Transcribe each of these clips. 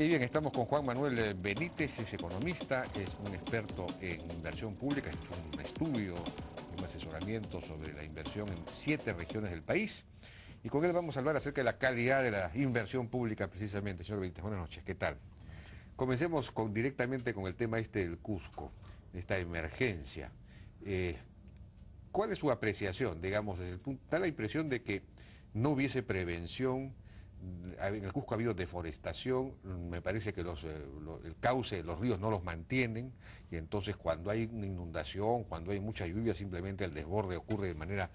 Y bien, estamos con Juan Manuel Benítez, es economista, es un experto en inversión pública, ha hecho un estudio, un asesoramiento sobre la inversión en 7 regiones del país. Y con él vamos a hablar acerca de la calidad de la inversión pública precisamente. Señor Benítez, buenas noches, ¿qué tal? Comencemos directamente con el tema del Cusco, de esta emergencia. ¿Cuál es su apreciación? Digamos, desde el punto, da la impresión de que no hubiese prevención. En el Cusco ha habido deforestación, me parece que el cauce de los ríos no los mantienen, y entonces cuando hay una inundación, cuando hay mucha lluvia, simplemente el desborde ocurre de manera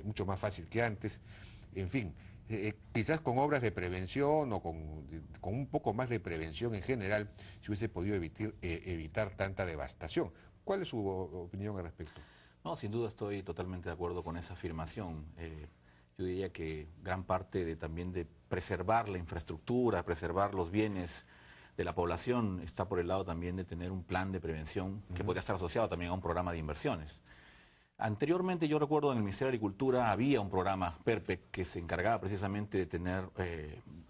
mucho más fácil que antes. En fin, quizás con obras de prevención o con un poco más de prevención en general, se hubiese podido evitar tanta devastación. ¿Cuál es su opinión al respecto? No, sin duda estoy totalmente de acuerdo con esa afirmación. Yo diría que gran parte también de preservar la infraestructura, preservar los bienes de la población, está por el lado también de tener un plan de prevención que podría estar asociado también a un programa de inversiones. Anteriormente, yo recuerdo en el Ministerio de Agricultura había un programa PERPEC que se encargaba precisamente de tener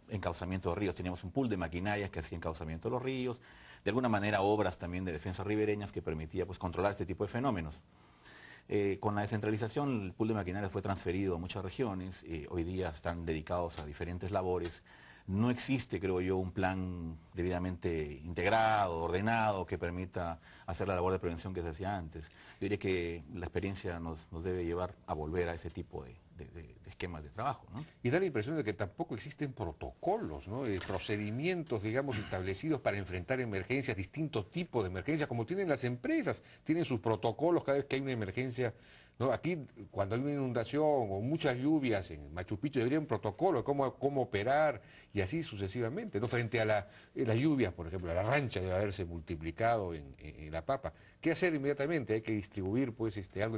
encauzamiento de ríos. Teníamos un pool de maquinarias que hacía encauzamiento de los ríos, de alguna manera obras también de defensa ribereñas que permitía controlar este tipo de fenómenos. Con la descentralización, el pool de maquinaria fue transferido a muchas regiones, hoy día están dedicados a diferentes labores. No existe, creo yo, un plan debidamente integrado, ordenado, que permita hacer la labor de prevención que se hacía antes. Yo diría que la experiencia nos debe llevar a volver a ese tipo de esquemas de trabajo, ¿no? Y da la impresión de que tampoco existen protocolos, ¿no? Procedimientos, digamos, establecidos para enfrentar emergencias, distintos tipos de emergencias, como tienen las empresas, tienen sus protocolos cada vez que hay una emergencia, ¿no? Aquí, cuando hay una inundación o muchas lluvias en Machu Picchu, debería haber un protocolo de cómo operar y así sucesivamente, ¿no? Frente a las lluvias, por ejemplo, la rancha debe haberse multiplicado en La Papa. ¿Qué hacer inmediatamente? Hay que distribuir, pues, algo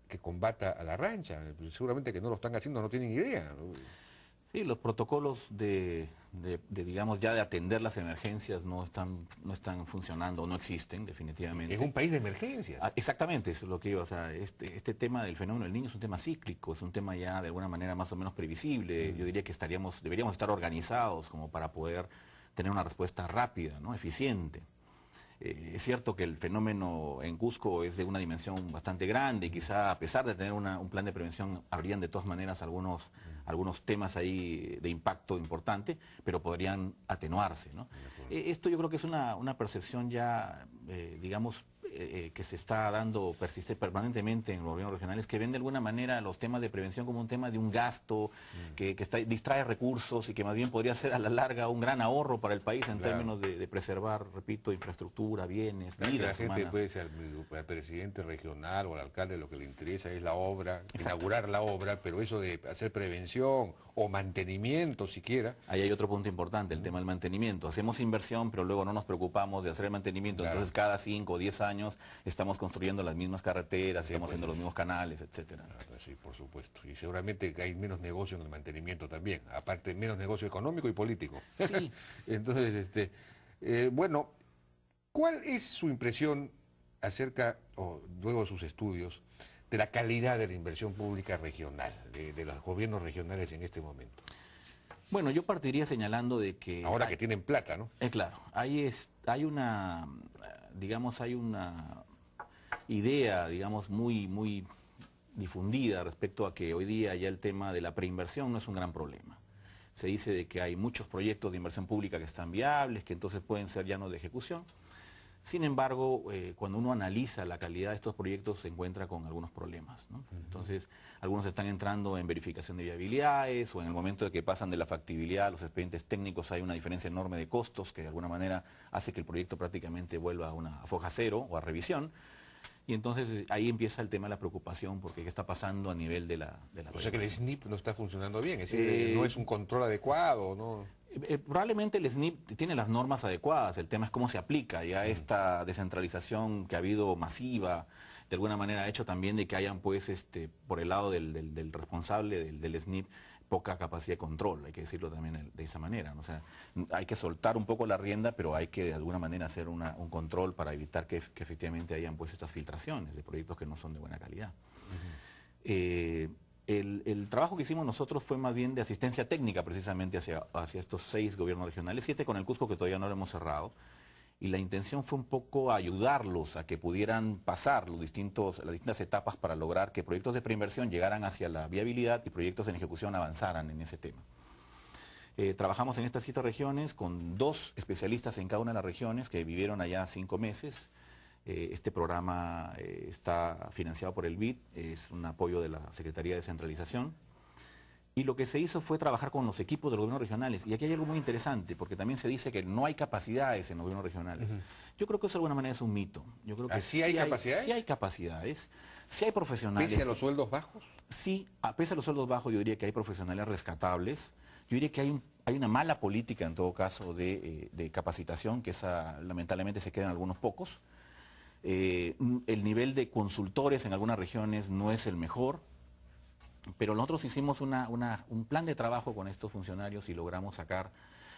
que combata a la rancha. Seguramente que no lo están haciendo, no tienen idea, ¿no? Sí, los protocolos digamos, ya de atender las emergencias no están funcionando, no existen, definitivamente. Es un país de emergencias. Exactamente, eso es lo que iba. O sea, este tema del fenómeno del niño es un tema cíclico, es un tema ya de alguna manera más o menos previsible. Yo diría que deberíamos estar organizados como para poder tener una respuesta rápida, ¿no? Eficiente. Es cierto que el fenómeno en Cusco es de una dimensión bastante grande y quizá a pesar de tener un plan de prevención habrían de todas maneras algunos temas ahí de impacto importante, pero podrían atenuarse, ¿no? Esto yo creo que es una percepción ya, digamos, que se está dando permanentemente en los gobiernos regionales, que ven de alguna manera los temas de prevención como un tema de un gasto, que distrae recursos y que más bien podría ser a la larga un gran ahorro para el país en términos de preservar, repito, infraestructura, bienes, vidas humanas. La gente puede ser al presidente regional o al alcalde, lo que le interesa es la obra, inaugurar la obra, pero eso de hacer prevención o mantenimiento siquiera. Ahí hay otro punto importante, el tema del mantenimiento. Hacemos inversión, pero luego no nos preocupamos de hacer el mantenimiento, entonces cada 5 o 10 años estamos construyendo las mismas carreteras, estamos haciendo los mismos canales, etcétera. Sí, por supuesto. Y seguramente hay menos negocio en el mantenimiento también, aparte menos negocio económico y político. Sí. Entonces, bueno, ¿cuál es su impresión acerca, o luego de sus estudios, de la calidad de la inversión pública regional, de los gobiernos regionales en este momento? Bueno, yo partiría señalando de que... Ahora que tienen plata, ¿no? Claro, hay una idea, digamos, muy difundida respecto a que hoy día ya el tema de la preinversión no es un gran problema. Se dice de que hay muchos proyectos de inversión pública que están viables, que entonces pueden ser llanos de ejecución. Sin embargo, cuando uno analiza la calidad de estos proyectos se encuentra con algunos problemas, ¿no? Entonces, algunos están entrando en verificación de viabilidades o en el momento de que pasan de la factibilidad a los expedientes técnicos hay una diferencia enorme de costos que de alguna manera hace que el proyecto prácticamente vuelva a una foja cero o a revisión. Y entonces ahí empieza el tema de la preocupación porque qué está pasando a nivel de la O sea que el SNIP no está funcionando bien, es decir, no es un control adecuado, ¿no? Probablemente el SNIP tiene las normas adecuadas, el tema es cómo se aplica. Ya esta descentralización que ha habido masiva, de alguna manera ha hecho también de que hayan, pues, por el lado del responsable del SNIP, poca capacidad de control, hay que decirlo también de esa manera, ¿no? O sea, hay que soltar un poco la rienda, pero hay que de alguna manera hacer un control para evitar que efectivamente hayan, pues, estas filtraciones de proyectos que no son de buena calidad. el trabajo que hicimos nosotros fue más bien de asistencia técnica precisamente hacia estos 6 gobiernos regionales, 7 con el Cusco que todavía no lo hemos cerrado. Y la intención fue un poco ayudarlos a que pudieran pasar las distintas etapas para lograr que proyectos de preinversión llegaran hacia la viabilidad y proyectos en ejecución avanzaran en ese tema. Trabajamos en estas 7 regiones con 2 especialistas en cada una de las regiones que vivieron allá 5 meses. Este programa está financiado por el BID, es un apoyo de la Secretaría de Descentralización. Y lo que se hizo fue trabajar con los equipos de los gobiernos regionales. Y aquí hay algo muy interesante, porque también se dice que no hay capacidades en los gobiernos regionales. Yo creo que eso de alguna manera es un mito. Yo creo que ¿Sí hay capacidades? Sí hay capacidades, sí hay profesionales. ¿Pese a los sueldos bajos? Sí, pese a los sueldos bajos yo diría que hay profesionales rescatables. Yo diría que hay una mala política en todo caso de capacitación, que esa lamentablemente se queda en algunos pocos. El nivel de consultores en algunas regiones no es el mejor. Pero nosotros hicimos un plan de trabajo con estos funcionarios y logramos sacar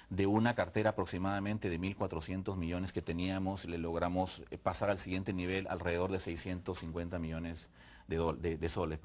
de una cartera aproximadamente de 1.400 millones que teníamos, le logramos pasar al siguiente nivel alrededor de 650 millones de soles,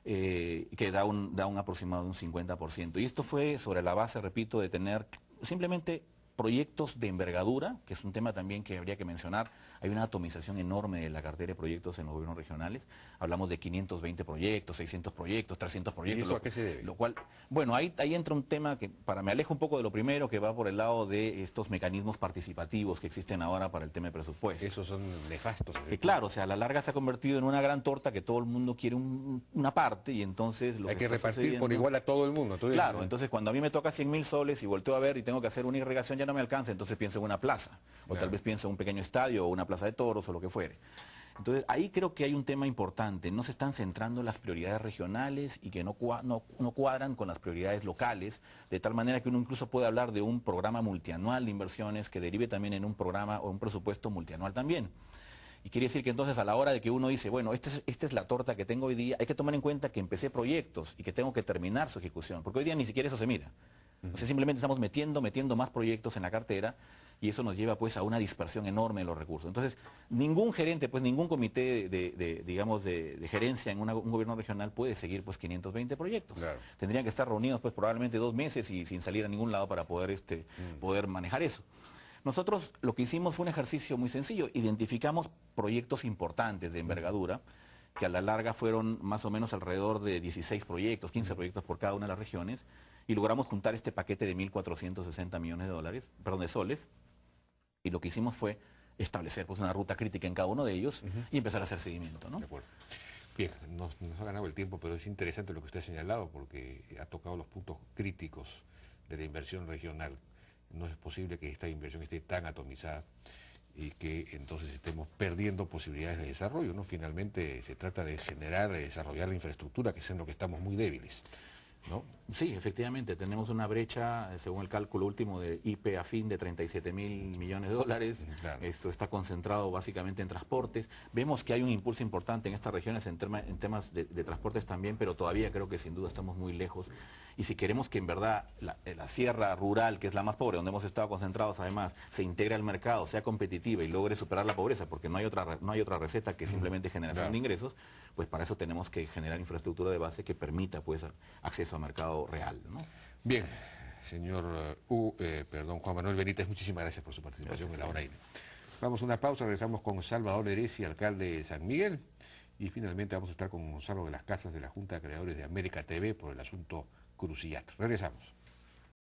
que da un aproximado de un 50%. Y esto fue sobre la base, repito, de tener simplemente proyectos de envergadura, que es un tema también que habría que mencionar. Hay una atomización enorme de la cartera de proyectos en los gobiernos regionales. Hablamos de 520 proyectos, 600 proyectos, 300 proyectos. ¿Y eso a qué se debe? Lo cual, bueno, ahí entra un tema que me alejo un poco de lo primero, que va por el lado de estos mecanismos participativos que existen ahora para el tema de presupuesto. Esos son nefastos. Claro, o sea, a la larga se ha convertido en una gran torta que todo el mundo quiere una parte y entonces... Hay que repartir por igual a todo el mundo. Claro, entonces cuando a mí me toca 100.000 soles y volteo a ver y tengo que hacer una irrigación ya no me alcanza, entonces pienso en una plaza, o tal vez pienso en un pequeño estadio o una plaza de toros o lo que fuere. Entonces ahí creo que hay un tema importante, no se están centrando las prioridades regionales y que no cuadran con las prioridades locales, de tal manera que uno incluso puede hablar de un programa multianual de inversiones que derive también en un programa o un presupuesto multianual también. Y quiere decir que entonces a la hora de que uno dice, bueno, esta es la torta que tengo hoy día, hay que tomar en cuenta que empecé proyectos y que tengo que terminar su ejecución, porque hoy día ni siquiera eso se mira. O sea, simplemente estamos metiendo más proyectos en la cartera y eso nos lleva pues a una dispersión enorme de los recursos. Entonces, ningún gerente, pues ningún comité de gerencia en un gobierno regional puede seguir pues 520 proyectos. Claro. Tendrían que estar reunidos pues probablemente 2 meses y sin salir a ningún lado para poder manejar eso. Nosotros lo que hicimos fue un ejercicio muy sencillo, identificamos proyectos importantes de envergadura, que a la larga fueron más o menos alrededor de 16 proyectos, 15 proyectos por cada una de las regiones, y logramos juntar este paquete de 1.460 millones de soles, y lo que hicimos fue establecer pues una ruta crítica en cada uno de ellos y empezar a hacer seguimiento, ¿no? De acuerdo. Bien, nos ha ganado el tiempo, pero es interesante lo que usted ha señalado, porque ha tocado los puntos críticos de la inversión regional. No es posible que esta inversión esté tan atomizada y que entonces estemos perdiendo posibilidades de desarrollo, ¿no? Finalmente se trata de generar, de desarrollar la infraestructura, que es en lo que estamos muy débiles, ¿no? Sí, efectivamente, tenemos una brecha, según el cálculo último de IP Afin, de 37.000 millones de dólares. Claro. Esto está concentrado básicamente en transportes. Vemos que hay un impulso importante en estas regiones en temas de transportes también, pero todavía creo que sin duda estamos muy lejos. Y si queremos que en verdad la sierra rural, que es la más pobre, donde hemos estado concentrados además, se integre al mercado, sea competitiva y logre superar la pobreza, porque no hay otra receta que simplemente generación de ingresos, pues para eso tenemos que generar infraestructura de base que permita pues acceso a mercado real, ¿no? Bien, señor Juan Manuel Benítez, muchísimas gracias por su participación en La Hora INE. Vamos a una pausa, regresamos con Salvador Heresi, alcalde de San Miguel, y finalmente vamos a estar con Gonzalo de las Casas de la Junta de Creadores de América TV por el asunto Crucillato. Regresamos.